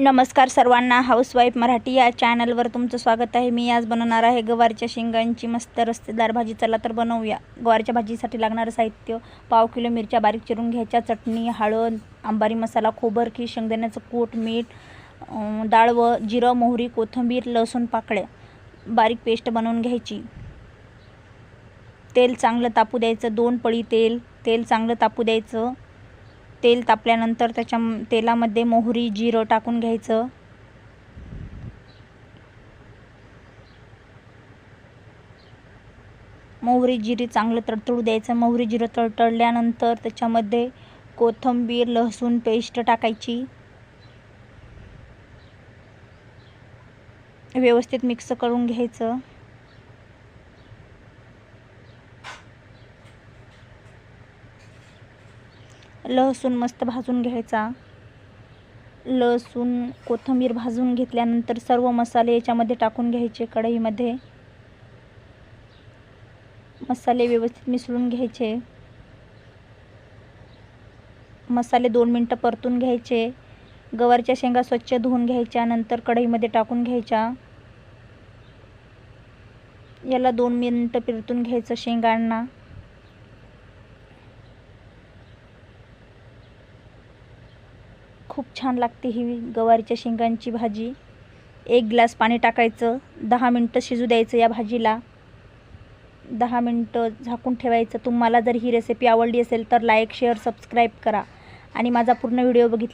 नमस्कार सर्वांना, हाऊसवाईफ मराठी या चॅनलवर तुमचं स्वागत आहे। मी आज बनवणार आहे गवारच्या शेंगांची मस्त रस्तेदार भाजी। चला तर बनवूया। गवारच्या भाजीसाठी लागणारं साहित्य: पाव किलो मिरच्या बारीक चिरून घ्यायच्या, चटणी, हळद, अंबारी मसाला, खोबरं, शेंगदाण्याचं कूट, मीठ, डाळ व जिरं, मोहरी, कोथिंबीर, लसूण पाकळ्या बारीक पेस्ट बनवून घ्यायची। तेल चांगलं तापू द्यायचं। 2 पळी तेल चांगलं तापू द्यायचं। तेल तापल्यानंतर त्याच्या तेलामध्ये मोहरी, जिरं टाकून घ्यायचं। मोहरी जिरे चांगलं तडतडू द्यायचं। मोहरी जिरं तडतडल्यानंतर त्याच्यामध्ये कोथिंबीर, लसूण पेस्ट टाकायची। व्यवस्थित मिक्स करून घ्यायचं। लसूण मस्त भाजून घ्यायचा। लसूण कोथिंबीर भाजून घेतल्यानंतर सर्व मसाले याच्यामध्ये टाकून घ्यायचे। कढईमध्ये मसाले व्यवस्थित मिसळून घ्यायचे। मसाले 2 मिनिटं परतून घ्यायचे। गवारच्या शेंगा स्वच्छ धुवून घ्यायच्या, नंतर कढईमध्ये टाकून घ्यायच्या। याला 2 मिनिटं परतून घ्यायचं शेंगांना। खूप छान लागते ही गवारीच्या शेंगांची भाजी। 1 ग्लास पाणी टाकायचं। 10 मिनिटं शिजू द्यायचं या भाजीला। 10 मिनिटं झाकून ठेवायचं। तुम्हाला जर ही रेसिपी आवडली असेल तर लाईक, शेअर, सबस्क्राईब करा आणि माझा पूर्ण व्हिडिओ बघितला